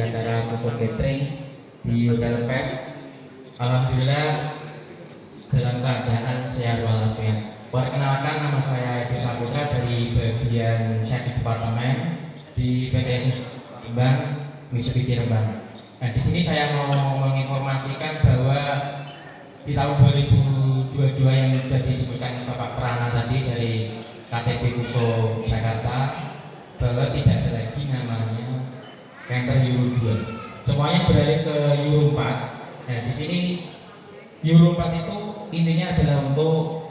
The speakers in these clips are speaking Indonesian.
acara Fuso Catering di Hotel Pep. Alhamdulillah dalam keadaan sehat walafiat. Perkenalkan, nama saya Edi Saputra dari bagian Service Departemen di PT Sumbang Mitsubishi Rembang. Nah, di sini saya mau menginformasikan bahwa di tahun 2022 yang sudah disebutkan Bapak Prana tadi dari KTP Fuso Jakarta, bahwa tidak ada lagi namanya Canter Euro 2. Semuanya beralih ke Euro 4. Nah, di sini Euro 4 itu intinya adalah untuk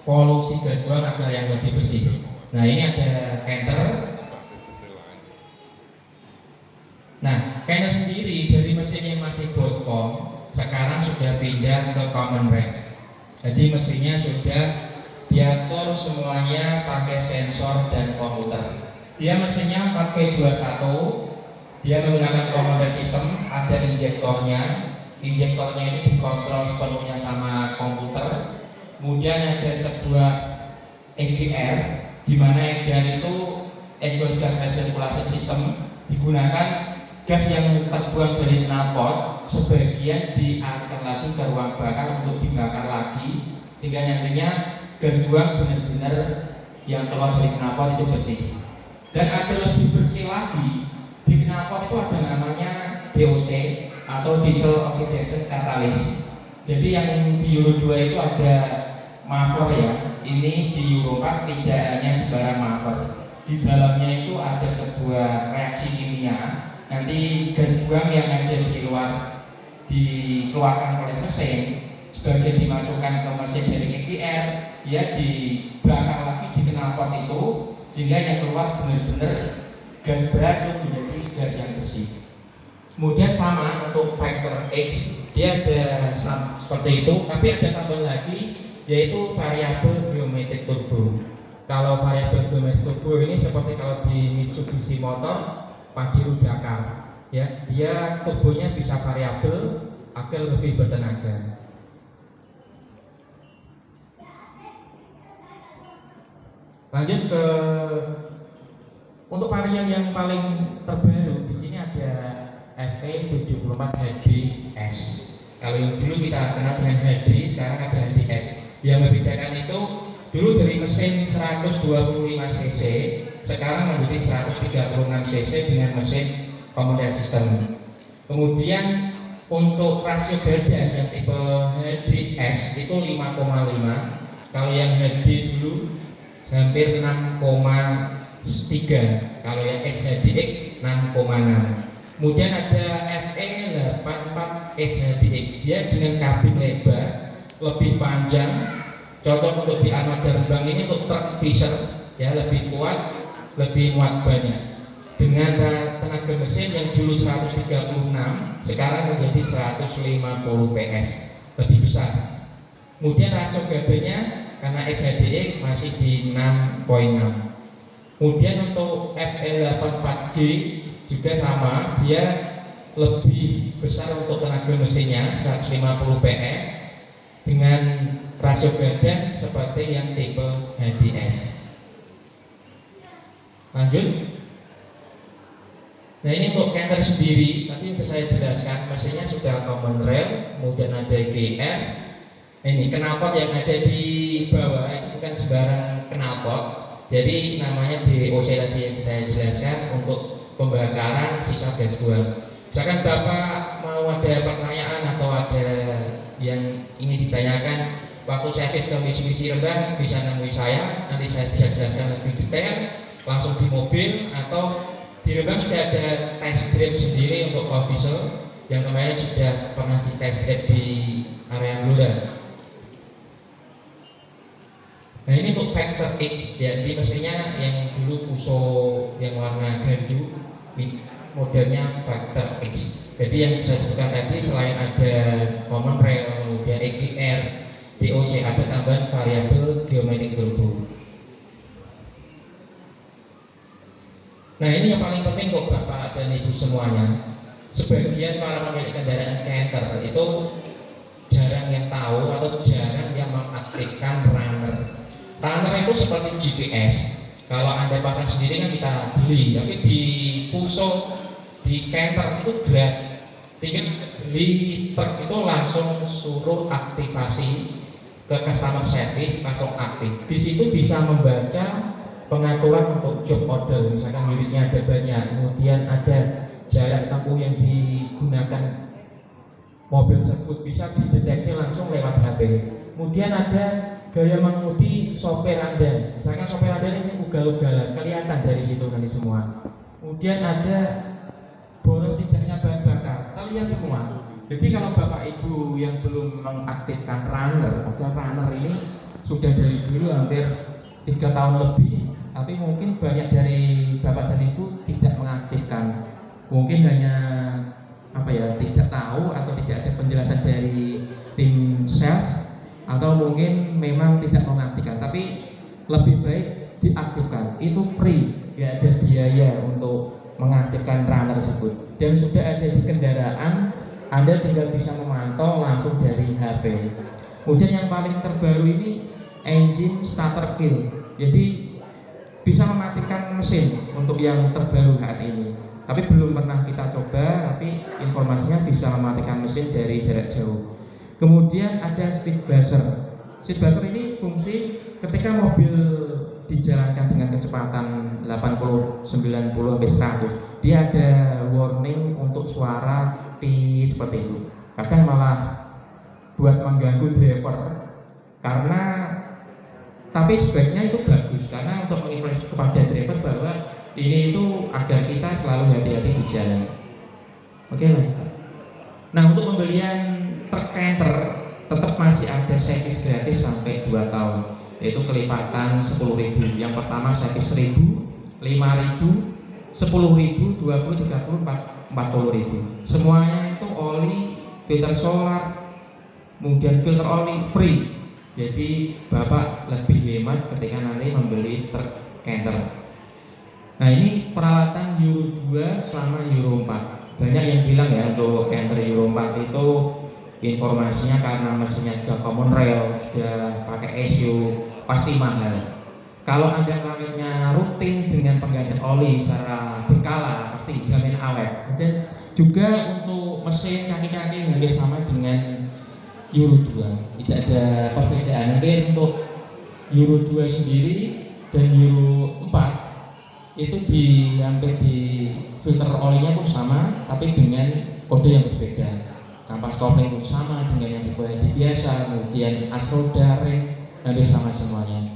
polusi gas buang agar yang lebih bersih. Nah, ini ada Canter. Nah, Canter sendiri dari mesinnya masih Bospom, sekarang sudah pindah ke Common Rack. Jadi mesinnya sudah diatur semuanya pakai sensor dan komputer. Dia mesinnya 4V21, dia menggunakan Common Rack system, ada injektornya. Injektornya ini dikontrol sepenuhnya sama komputer. Kemudian ada sebuah EGR, di mana EGR itu exhaust gas recirculation system, digunakan gas yang terbuang dari knalpot sebagian dialirkan lagi ke ruang bakar untuk dibakar lagi, sehingga nantinya gas buang benar-benar yang keluar dari knalpot itu bersih. Dan ada lebih bersih lagi, di knalpot itu ada namanya DOC atau diesel oxidation catalyst. Jadi yang di Euro 2 itu ada muffler ya. Ini di Euro 4 tidak hanya sembarang muffler. Di dalamnya itu ada sebuah reaksi kimia. Nanti gas buang yang ada di luar dikeluarkan oleh mesin sebagai dimasukkan ke mesin dari EGR, dia dibakar lagi di knalpot itu, sehingga yang keluar benar-benar gas beracun menjadi gas yang bersih. Kemudian sama untuk factor X, dia ada seperti itu, tapi ada tambahan lagi yaitu variabel geometrik turbo. Kalau variabel geometrik turbo ini seperti kalau di Mitsubishi motor Pajero Dakar, ya, dia turbonya bisa variabel agar lebih bertenaga. Lanjut ke untuk varian yang paling terbaru, di sini ada FE74 HDS. Kalau yang dulu kita kenal dengan HD, sekarang ada HDS. Yang membedakan itu dulu dari mesin 125 cc, sekarang menjadi 136 cc dengan mesin Common Rack system. Kemudian untuk rasio badan yang tipe HDS itu 5,5. Kalau yang HD dulu hampir 6,3. Kalau yang SHDX 6,6. Kemudian ada FE84 SHDX, dia dengan kabin lebar, lebih panjang, cocok untuk di armada Rembang ini untuk truk Fisher, ya, lebih kuat, lebih muat banyak. Dengan tenaga mesin yang dulu 136, sekarang menjadi 150 PS, lebih besar. Kemudian rasio gabenya karena SHDX masih di 6,6. Kemudian untuk FE84G juga sama, dia lebih besar untuk tenaga mesinnya 150 PS dengan rasio badan seperti yang tipe HDS. Lanjut. Nah, ini untuk Canter sendiri, tadi yang saya jelaskan mesinnya sudah Common Rail, kemudian ada GR. Ini knalpot yang ada di bawah itu bukan sembarang knalpot, jadi namanya DOC tadi yang saya jelaskan untuk pembakaran sisa gas buang. Misalkan Bapak mau ada pertanyaan atau ada yang ingin ditanyakan waktu servis ke Mitsubishi Rembang, bisa nemui saya, nanti saya bisa jelaskan lebih detail langsung di mobil, atau di Rembang sudah ada test drive sendiri untuk power diesel yang kemarin sudah pernah di test drive di area Blora. Nah, ini untuk factor X, jadi mesinnya yang dulu Fuso yang warna ganju, modelnya factor X. Jadi yang saya sebutkan tadi selain ada Common Rail, kemudian EGR, DOC, ada tambahan variabel geometrik turbo. Nah, ini yang paling penting untuk Bapak dan Ibu semuanya. Sebagian para pemilik kendaraan Canter itu jarang yang tahu atau jarang yang mengaktifkan runner. Runner itu seperti GPS. Kalau Anda pasang sendiri kan kita beli, tapi di Fuso di Canter itu gratis, tinggal beli truk itu langsung suruh aktivasi ke customer service, langsung aktif. Di situ bisa membaca pengaturan untuk job order, misalkan unitnya ada banyak, kemudian ada jarak tempuh yang digunakan mobil tersebut bisa dideteksi langsung lewat HP. Kemudian ada gaya mengemudi sopir Anda, misalkan sopir Anda ini ugal-ugalan, kelihatan dari situ nanti semua. Kemudian ada boros tidaknya bahan bakar, terlihat semua. Jadi kalau Bapak Ibu yang belum mengaktifkan runner, atau runner ini sudah dari dulu hampir 3 tahun lebih, tapi mungkin banyak dari Bapak dan Ibu tidak mengaktifkan. Mungkin hanya tidak tahu atau tidak ada penjelasan dari tim sales, atau mungkin memang tidak mengaktifkan. Tapi lebih baik diaktifkan, itu free, tidak ada biaya untuk mengaktifkan runner tersebut, dan sudah ada di kendaraan. Anda tinggal bisa memantau langsung dari HP. Kemudian yang paling terbaru ini engine starter kill, jadi bisa mematikan mesin untuk yang terbaru saat ini. Tapi belum pernah kita coba, tapi informasinya bisa mematikan mesin dari jarak jauh. Kemudian ada speed buzzer. Speed buzzer ini fungsi ketika mobil dijalankan dengan kecepatan 80, 90 sampai 100, dia ada warning untuk suara pi seperti itu. Kadang malah buat mengganggu driver, karena tapi sebaiknya itu bagus karena untuk menginformasi kepada driver bahwa ini itu agar kita selalu hati-hati di jalan. Oke, lanjut. Nah, untuk pembelian truk Canter tetap masih ada servis gratis sampai 2 tahun, yaitu kelipatan 10.000. Yang pertama servis 1.000, 5.000, 10.000, 20, 30, 40.000. Semuanya itu oli, filter solar, kemudian filter oli free. Jadi Bapak lebih hemat ketika nanti membeli truk Canter. Nah, ini peralatan Euro 2 sama Euro 4. Banyak yang bilang ya untuk Canter Euro 4 itu informasinya karena mesinnya sudah common rail, sudah pakai SU, pasti mahal. Kalau Anda rawatnya rutin dengan penggantian oli secara berkala, pasti jamin awet. Dan juga untuk mesin kaki-kaki hampir sama dengan Euro 2, tidak ada perbedaan. Mungkin untuk Euro 2 sendiri dan Euro 4 itu hampir di filter olinya pun sama, tapi dengan kode yang berbeda. Kampas kopling pun sama dengan yang biasa, kemudian as roda, rem hampir sama semuanya.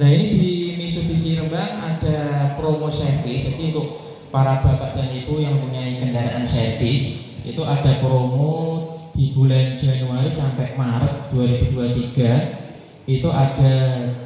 Nah, ini di Mitsubishi Rembang ada promo servis. Jadi untuk para bapak dan ibu yang punya kendaraan servis, itu ada promo di bulan Januari sampai Maret 2023. Itu ada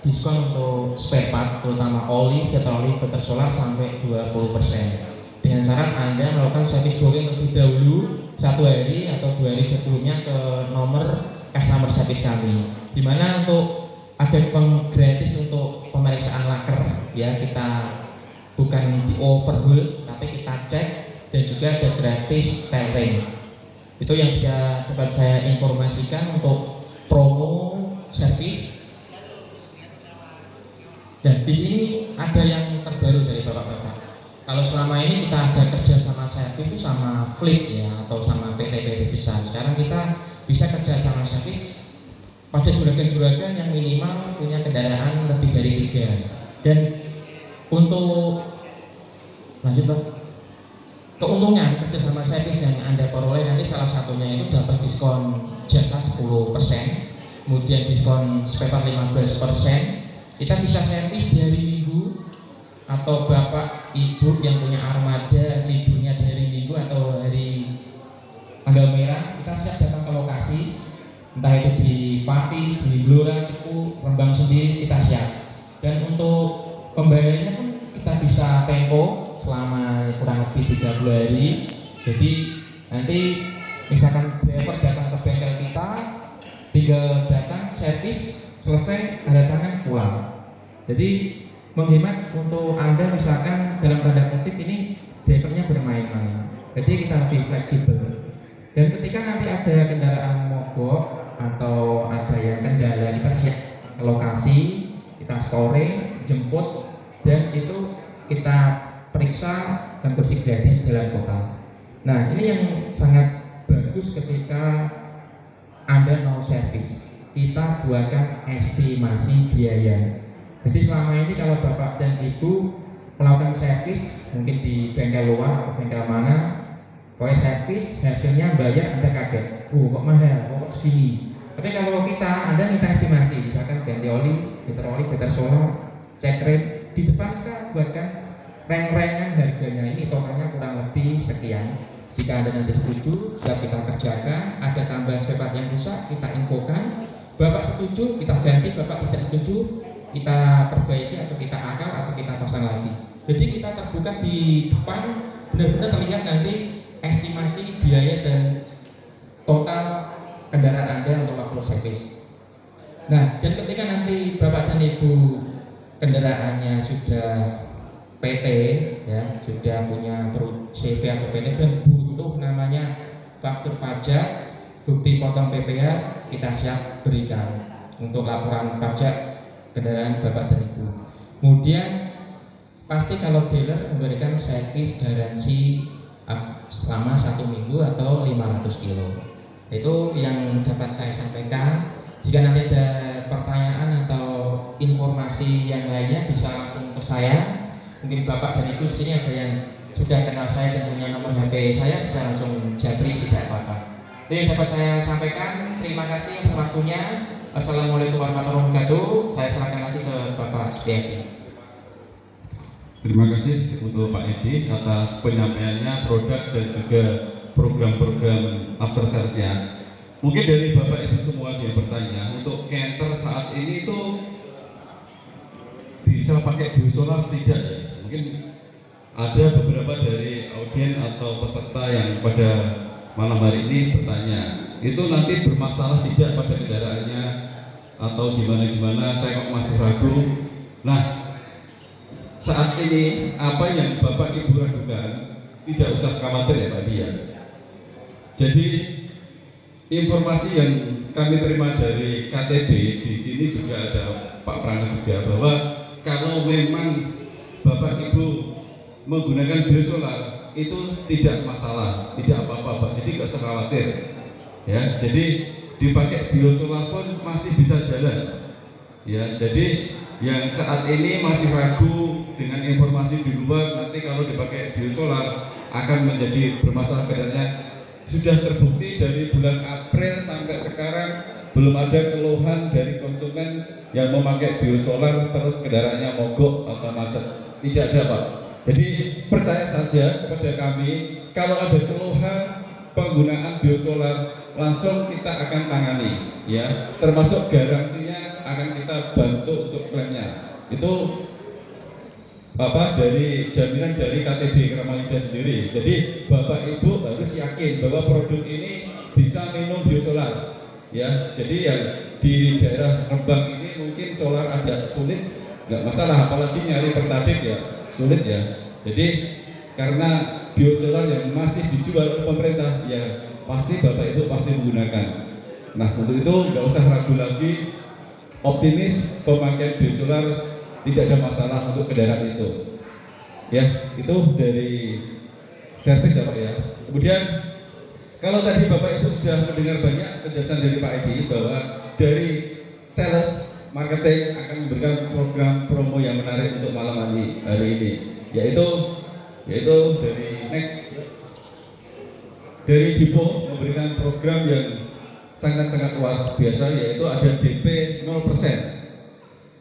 diskon untuk spare part, terutama oli, filter solar sampai 20%. Dengan syarat Anda melakukan servis booking lebih dahulu 1 hari atau 2 hari sebelumnya ke nomor customer service kami. Dimana untuk ada gratis untuk pemeriksaan laker, ya, kita bukan di overhaul tapi kita cek, dan juga ada gratis tailing. Itu yang bisa dapat saya informasikan untuk promo servis. Dan di sini ada yang terbaru dari bapak-bapak. Kalau selama ini kita ada kerja sama servis itu sama fleet ya, atau sama PT-PT besar. Sekarang kita bisa kerja sama servis pada juragan-juragan yang minimal punya kendaraan lebih dari 3. Dan untuk lanjut Pak, keuntungan kerja sama servis yang Anda peroleh nanti salah satunya itu dapat diskon jasa 10%, kemudian diskon spare part 15%. Kita bisa servis dari minggu, atau bapak ibu yang punya armada liburnya dari minggu atau hari tanggal merah, kita siap datang ke lokasi, entah itu di Pati, di Blora, Cepu, Rembang sendiri kita siap. Dan untuk pembayarannya pun kita bisa tempo selama kurang lebih 30 hari. Jadi nanti misalkan driver datang ke bengkel kita, tinggal datang servis, selesai, ada tangan, pulang. Jadi menghemat untuk Anda, misalkan dalam tanda kutip ini drivernya bermain-main, jadi kita lebih fleksibel. Dan ketika nanti ada kendaraan mogok atau ada yang kendala, kita siap ke lokasi, kita store, jemput, dan itu kita periksa dan kursi gratis dalam kota. Nah, ini yang sangat bagus ketika Anda mau servis. Kita buatkan estimasi biaya. Jadi selama ini kalau Bapak dan Ibu melakukan servis, mungkin di bengkel luar atau bengkel mana, pokoknya servis, hasilnya bayar Anda kaget. Kok mahal, kok segini. Tapi kalau kita, Anda minta estimasi, misalkan ganti oli, filter solar, cek rem, di depan kita buatkan reng-rengan harganya ini totalnya kurang lebih sekian. Jika Anda nanti setuju, siap kita kerjakan. Ada tambahan spare part yang rusak, kita infokan. Bapak setuju, kita ganti. Bapak tidak setuju, kita perbaiki atau kita akal atau kita pasang lagi. Jadi kita terbuka di depan, benar-benar terlihat nanti estimasi biaya dan total kendaraan Anda untuk waktu servis. Nah, dan ketika nanti Bapak dan Ibu kendaraannya sudah PT, ya, sudah punya CV atau PT dan butuh namanya faktur pajak, bukti potong PPh, kita siap berikan untuk laporan pajak kendaraan Bapak dan Ibu. Kemudian pasti kalau dealer memberikan servis garansi selama 1 minggu atau 500 kilo. Itu yang dapat saya sampaikan. Jika nanti ada pertanyaan atau informasi yang lainnya bisa langsung ke saya. Mungkin Bapak dan Ibu di sini ada yang sudah kenal saya dan punya nomor HP saya, bisa langsung japri, tidak apa-apa. Itu yang dapat saya sampaikan. Terima kasih atas waktunya. Assalamualaikum warahmatullahi wabarakatuh. Saya serahkan lagi ke Bapak Setiadi. Terima kasih untuk Pak Edi atas penyampaiannya, produk dan juga program-program after sales-nya. Mungkin dari Bapak Ibu semua yang bertanya, untuk Canter saat ini itu bisa pakai biosolar tidak ya? Mungkin ada beberapa dari audien atau peserta yang pada malam hari ini bertanya, itu nanti bermasalah tidak pada kendaraannya atau gimana-gimana, saya kok masih ragu. Nah, saat ini apa yang Bapak Ibu ragukan tidak usah khawatir ya Pak Dia. Jadi informasi yang kami terima dari KTB di sini juga ada Pak Prana juga, bahwa kalau memang Bapak Ibu menggunakan biosolar itu tidak masalah, tidak apa-apa Pak. Jadi nggak usah khawatir. Ya, jadi dipakai biosolar pun masih bisa jalan. Ya, jadi yang saat ini masih ragu dengan informasi di luar, nanti kalau dipakai biosolar akan menjadi bermasalah keadaannya, sudah terbukti dari bulan April sampai sekarang belum ada keluhan dari konsumen yang memakai biosolar terus kendaraannya mogok atau macet. Tidak ada Pak. Jadi percaya saja kepada kami, kalau ada keluhan penggunaan biosolar langsung kita akan tangani, ya. Termasuk garansinya akan kita bantu untuk klaimnya. Itu dari jaminan dari KTB Kramalida sendiri. Jadi Bapak Ibu harus yakin bahwa produk ini bisa minum biosolar. Ya, jadi yang di daerah Rembang ini mungkin solar agak sulit, nggak masalah, apalagi nyari pertadik ya sulit ya. Jadi karena biosolar yang masih dijual oleh pemerintah, ya pasti Bapak Ibu pasti menggunakan. Nah, untuk itu nggak usah ragu lagi, optimis pemakaian biosolar, tidak ada masalah untuk kendaraan itu. Ya, itu dari servis ya Pak ya. Kemudian kalau tadi Bapak Ibu sudah mendengar banyak penjelasan dari Pak Edi bahwa dari sales marketing akan memberikan program promo yang menarik untuk malam hari ini, yaitu dari Dipo memberikan program yang sangat-sangat luar biasa, yaitu ada DP 0%.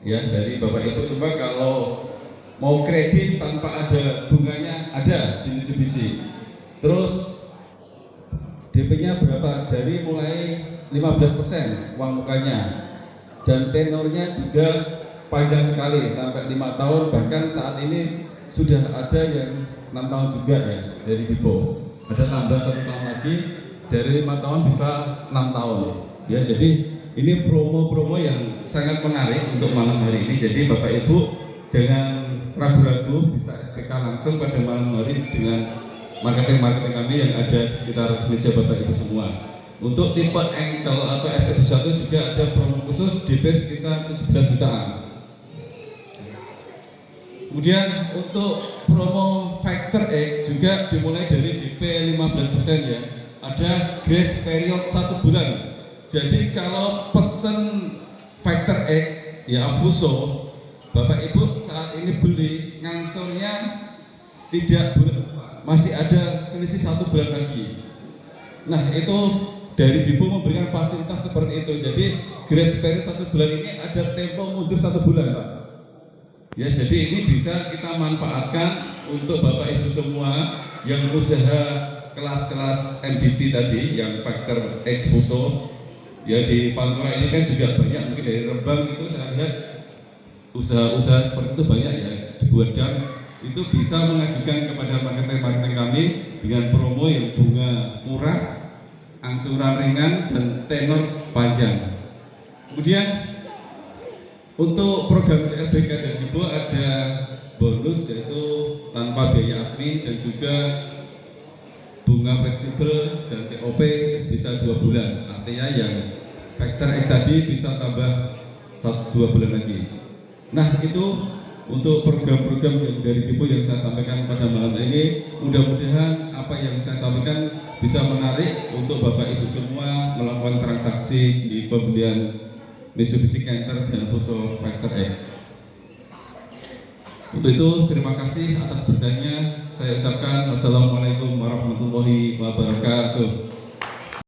Ya, dari Bapak Ibu semua kalau mau kredit tanpa ada bunganya ada di Mitsubishi. Terus DP-nya berapa? Dari mulai 15% uang mukanya, dan tenornya juga panjang sekali sampai 5 tahun, bahkan saat ini sudah ada yang 6 tahun juga ya dari Dipo. Ada tambah 1 tahun lagi, dari 5 tahun bisa 6 tahun ya. Jadi ini promo-promo yang sangat menarik untuk malam hari ini. Jadi Bapak Ibu jangan ragu-ragu, bisa SPK langsung pada malam hari dengan marketing kami yang ada di sekitar meja Bapak Ibu semua. Untuk tipe engkel atau FX1 juga ada promo khusus DP sekitar 17 jutaan. Kemudian untuk promo Factor X juga dimulai dari DP 15% ya. Ada grace period 1 bulan. Jadi kalau pesen Factor X ya Abuso, Bapak Ibu saat ini beli ngangsurnya tidak bulan, masih ada selisih 1 bulan lagi. Nah itu dari Dipo memberikan fasilitas seperti itu. Jadi grace period 1 bulan ini ada tempo mundur 1 bulan Pak. Ya, jadi ini bisa kita manfaatkan untuk Bapak Ibu semua yang usaha kelas-kelas MDT tadi, yang Factor X Fuso. Ya di Pantura ini kan juga banyak, mungkin dari Rembang itu saya lihat usaha-usaha seperti itu banyak ya dibuat, dan itu bisa mengajukan kepada marketing kami dengan promo yang bunga murah, angsuran ringan, dan tenor panjang. Kemudian untuk program CLBK dan Dipo ada bonus yaitu tanpa biaya admin dan juga bunga fleksibel dan TOP bisa 2 bulan. Artinya yang Factor X tadi bisa tambah 2 bulan lagi. Nah itu untuk program-program yang dari Dipo yang saya sampaikan pada malam ini. Mudah-mudahan apa yang saya sampaikan bisa menarik untuk Bapak Ibu semua melakukan transaksi di pembelian Mitsubishi Canter dan Fuso Factor X. Untuk itu terima kasih atas berkahnya. Saya ucapkan wassalamualaikum warahmatullahi wabarakatuh.